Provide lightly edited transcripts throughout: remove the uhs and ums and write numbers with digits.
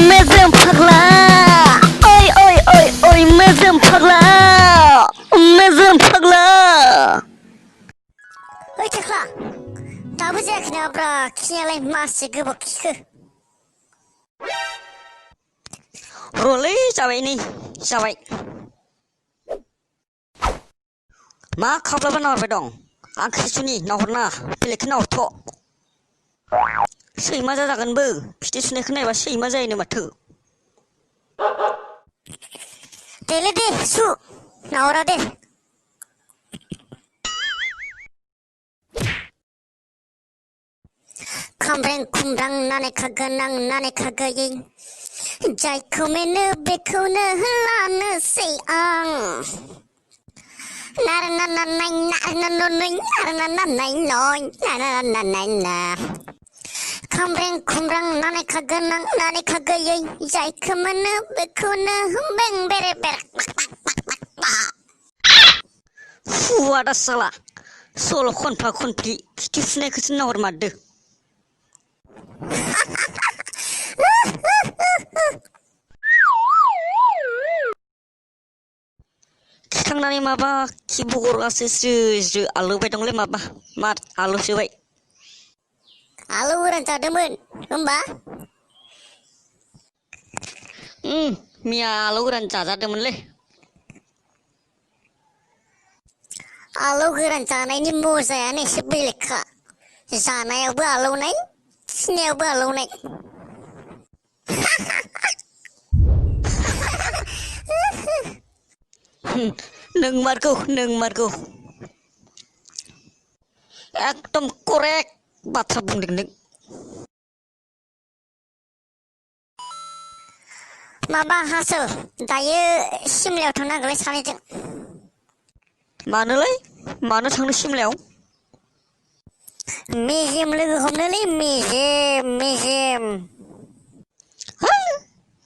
Mejem Fagla, oi oi oi oi Mejem Fagla, Mejem Fagla. ओइ थेख्ला दाबो जायाखै नामाब्रा खिनायालाय मासे गोबाव खिखो रलै जाबाय नै जाबाय मा खाब्लाबा नाहरबाय दं आंखौ सुनि नाहरनाङा बेलेगखौ नाहरथ' सैमा जाजागोनबो खिथि सुनायखौ नायबा सैमा जायोनो माथो देलै दे सु नाहरा दे खामब्रें खुमब्रां नानेखा गोनां नानेखा गैयै जायखौ मेनो बेखौनो लानोसै आं नारनानानाय नारनानानाय नारनानानाय नय नारनानानाय ना खामब्रें खुमब्रां नानेखा गोनां नानेखा गैयै जायखौ मोनो बेखौनो बें बेरे बेरे फुवादा साला सल' खनफा खनफि खिथि सुनायखौसो नाहरमारदो खिखांनानै माबा खि बगरगासो स्रो स्रो आलौबाय दंलै माबा मा आलौ सोबाय आलौ गोरान जादोंमोन होमबा मैया आलौ गोरान जाजादोंमोनलै आलौ गोरान जानायनि मजायानो एसे बेलेगखा जानायावबो आलौनाय खिनायावबो आलौनाय नोंमारगौ एकदम करेक्ट बाथ्रा बुंदों नों माबा हासो दायो सिमलायाव थांनो नागिरबाय सानैजों मानोलै मानो थांनो सिमलायाव मेजेम लोगो हमनोलै मेजेम है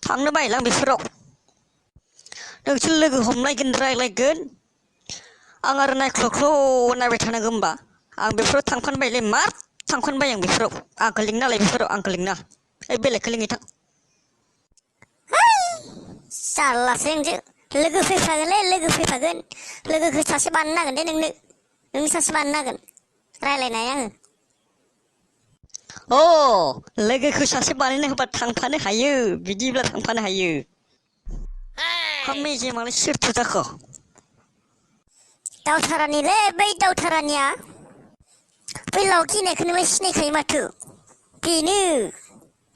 थांनो बायोलां बेफोराव नोंसोर लोगो हमलायगोन रायलायगोन आं आरो नायख्ल' नायबाय थानांगौ होमबा आं बेफोराव थांफानो बायोलै मार थांफानो बायो आं बेफोराव आंखौ लिंनो नालाय बेफोराव आंखौ लिंना ओइ बेलेगखौ लिंहैथां जारलासो नोंजों लोगो फैफागोनलै लोगोखौ सासे बानायनो नांगोन दे नोंनो सासे बानायनो नांगोन रायलायनाय आङो अ लोगोखौ सासे बानायनो होबा थांफानो हायो बिदिब्ला थांफानो हायो हा मेजेमालाय सोरथो जाखो दावथारानिलै बै दावथारानिया बै लावखि होननायखौ नोंलाय सिनायखायो माथो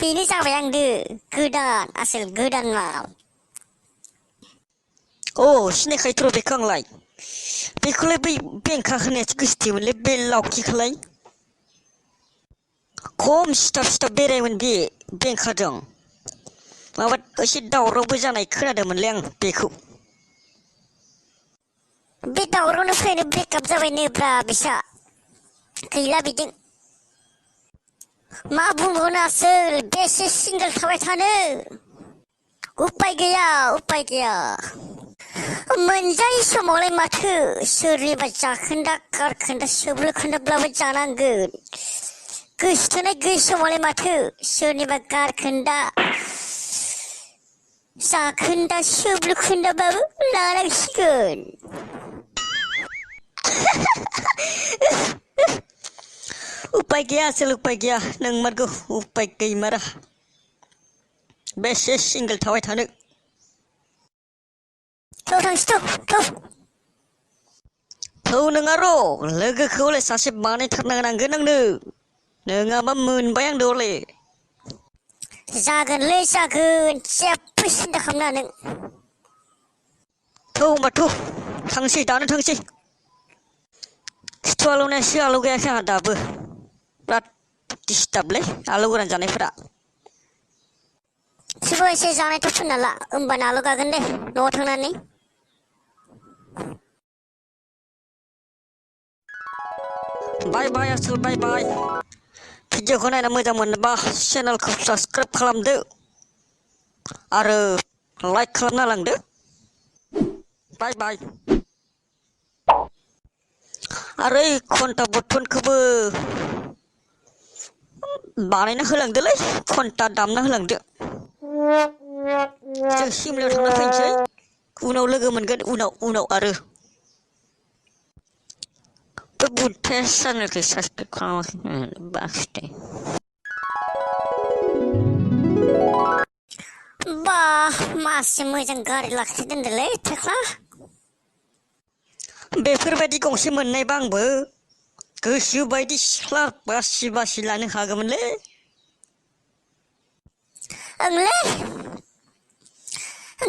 बेनो जाबाय आंदो गोदान आसोल गोदान माल अ सिनायखायोथ' बेखौ आंलाय बेखौलाय बै बेंखा होनायासो गोसोथोयोमोनलै बे लावखिखौलाय खम सिथाब बेरायोमोन बे बेंखाजों माबा एसे दावरावबो जानाय खोनादोंमोनलै आं बेखौ बे दावरावनिफ्रायनो ब्रेकआप जाबायनो ब्रा बिसा गैला बिदि मा बुंबावनो आसोल बेसे सिंगोल थाबाय थानो उपाय गैया मोनजायै समावलाय माथो सोरनिबा जाखोन्दा गारखोन्दा सोब्लोखोन्दाब्लाबो जानांगोन गोसोथोनाय गैयै समावलाय माथो सोरनिबा गारखोन्दा जाखोन्दा सोब्लोखोन्दाबाबो लानांसिगोन उपाय गैया आसोल उपाय गैया नोंमारगौ उपाय गैमारा बेसे सिंगोल थाबाय थानो थौ थांसै थौ नोङा र' लोगोखौ हले सासे बानायथारनांगोन आंनो नोङाबा मोनबाय आंदो हले जागोनलै जागोन जेबो सिन्था खालामनाङा नों थौ होमबा थौ थांसै दानो थांसै खिथु आलौनायासो आलौगायाखै आंहा दाबो बिराद दिस्टार्बलै आलौ गोरान जानायफोरा एसेबो एसे जानायथ' फुनना ला होमबानो आलौगागोन दे न'आव थांनानै बाय आसोल बाय भिडिअखौ नायना मोजां मोनोबा चेनेलखौ साबस्क्राइब खालामदो आरो लाइक खालामना लांदो बाय आरो ओइ घन्टा बर्थनखौबो बानायना होलांदोलै घन्टा दामना होलांदो जों सिमलायाव थांना फैनोसै उनाव लोगो मोनगोन उनाव आरो बे बुथाया चेनेलखौ साबसक्राइब खालामाखै बाखिथे बा मासे मोजां गारि लाखिना दोनदोलै थेख्ला बेफोरबायदि गंसे मोननायबा आंबो गोसो बायदि सिख्ला बासि बासि लानो हागौमोनलै ओंलै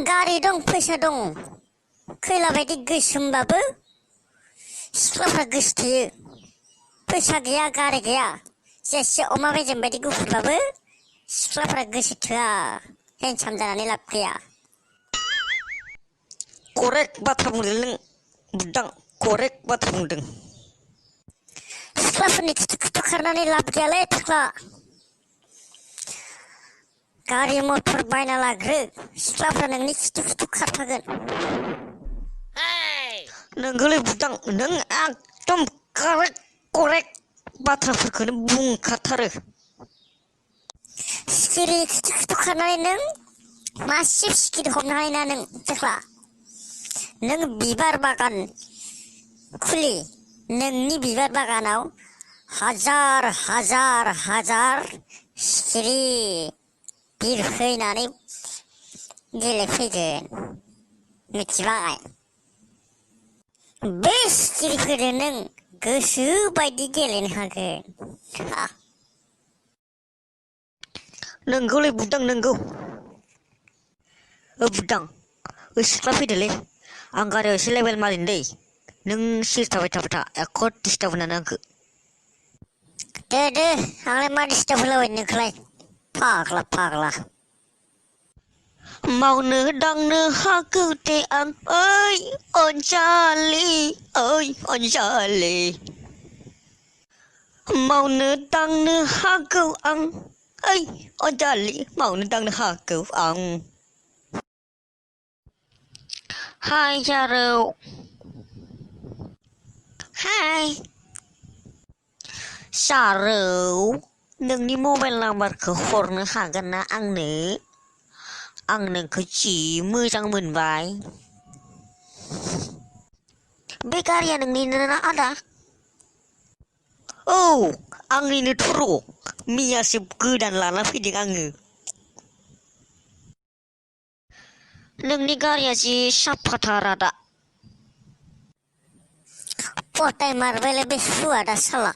गारि दं फैसा दं खैला बायदि गोसोमबाबो सिख्लाफ्रा गोसो थोयो फैसा गैया गारि गैया जेसे अमा मेजेम बायदि गुफुरबाबो सिख्लाफ्रा गोसो थोआ हेन्डसाम जानानै लाब गैया करेक्ट बाथ्रा बुंदों नों बुदां करेक्ट बाथ्रा बुंदों सिख्लाफोरनि खिथु खारनानै लाब गैयालै थेख्ला गारि मटर बायना लाग्रो सिख्लाफ्रा नोंनि खिथु खारफागोन नोंगौलै बुदां नों एकदम करेक्ट बाथ्राफोरखौनो बुंखाथारो सिखिरि खिथु खारनानै नों मासे सिखिरि हमनो हायो ना नों थेख्ला नों बिबार बागान खुलि नोंनि बिबार बागानाव हाजार हाजार हाजार सिखिरि बिरफैनानै गेलेफैगोन मिथिबाय बे सिखिरिफोरजों नों गोसो बायदि गेलेनो हागोन नोंगौलै बुदां नोंगौ बुदां सिख्ला फैदोलै आं गारियाव एसे लेबेल मारिनो दै नों सिरि थाबाय था एख' डिस्टार्ब होनानै आंखौ दे आंलाय मा डिस्टार्ब होलाबायनो नोंखौलाय फाग्ला मावनो दांनो हागौ दे आं ओइ अनजालि मावनो दांनो हागौ आं ओइ अनजालि मावनो दांनो हागौ आं हाय जारौ हाय जारौ नोंनि मबाइल नाम्बारखौ हरनो हागोन ना आंनो आं नोंखौ जि मोजां मोनबाय बे गारिया नोंनिनो ना आदा औ आंनिनोथ' र' मैयासो गोदान लाना फैदों आङो नोंनि गारिया जि साफाथार आदा पटाय मारबायलै बे सुवादा साला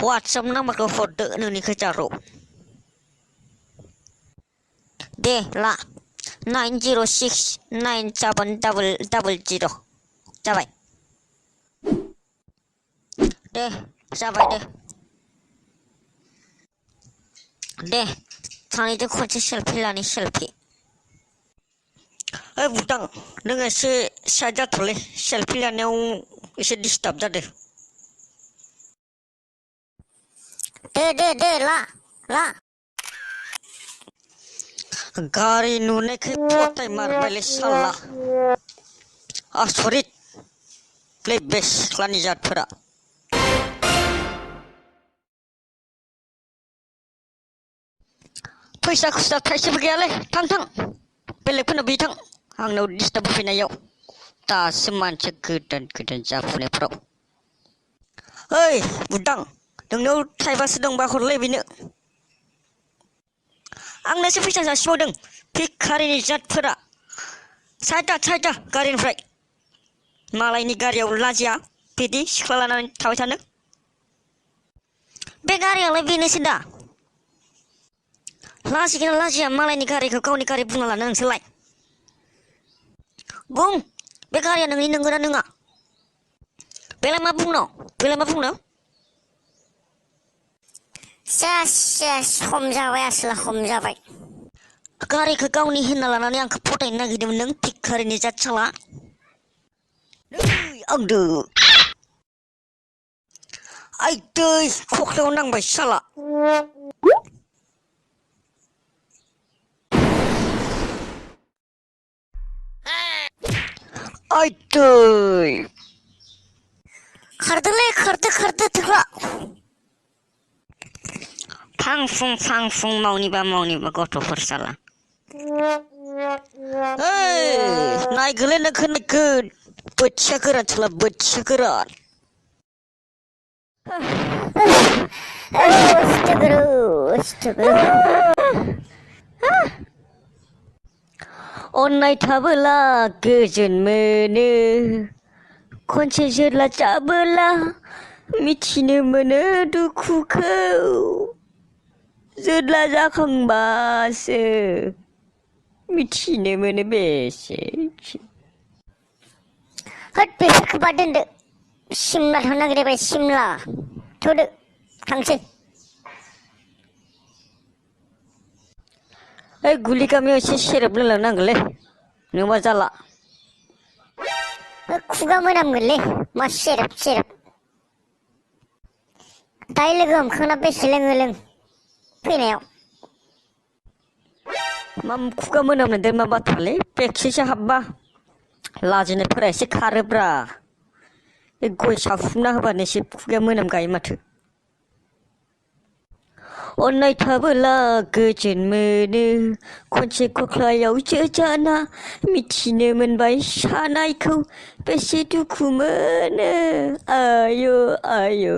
वाट्सएप नाम्बारखौ हरदो नोंनिखौ जारौ दे ला 90697700 जाबाय दे जाबाय दे सानैजों खनसे सेलफि लानि सेलफि ओइ बुदां नों एसे साइड जाथ'लै सेलफि लानायाव एसे डिस्टार्ब जादों दे ला गारि नुनायखाय पटाय मारबायलै साला आसरित बे सिख्लानि जातफोरा फैसा खुस्रा थाइसेबो गैयालै थां बेलेगफोरनाव बिथां आंनाव डिस्टार्ब होफैनायाव दासो मानसि गोदान जाफुनायफ्राव ओइ बुदां नोंनाव थाइबासो दंबा हरलै बेनो आंनोसो फैसा जासिबावदों भिखारिनि जातफोरा साइड जा गारिनिफ्राय मालायनि गारियाव लाजिया बिदि सिख्ला लानानै थाबाय थानो बे गारियालाय बेनोसै दा लाजिगोन लाजिया मालायनि गारिखौ गावनि गारि बुंना लानो नोंसोरलाय बुं बे गारिया नोंनि नंगौना नङा बेलाय मा बुंनो सेस सम जाबाय आसोला सम जाबाय गारिखौ गावनि होनना लानानै आंखौ फटायनो नागिरदोंमोन नों भिखारिनि जात साला आंदो आइदै खख्लायाव नांबाय साला आइदै खारदोलै खारदो थेख्ला फां फुं मावनिबा गथ'फोर साला नायगोनलै नोंखौ नायगोन बोथिया गोरान साला बोथिया गोरान अननाय थाबोला गोजोन मोनो खनसे जोला जाबोला मिथिनो मोनो दुखुखौ जोला जाखांबासो मिथिनो मोनो बेसेखि होद बेफोरखौ बाद दोनदो सिमला थांनो नागिरबाय सिमला थ'दो थांसै ओइ गुलि गामियाव एसे सेरेब लोंलांनांगोनलै नङाबा जाला खुगा मोनामगोनलै मा सेरेब दायो लोगो हमखांना बेसे लोङो लों फैनायाव मा खुगा मोनामनायदों मा बाथ्रालै बेगसिसो हाबबा लाजिनायफोरा एसे खारोब्रा बे गय सावफुंना होबानो एसे खुगाया मोनामगायो माथो अननाय थाबोला गोजोन मोनो खनसे खख्लायावसो जाना मिथिनो मोनबाय सानायखौ बेसे दुखु मोनो आय'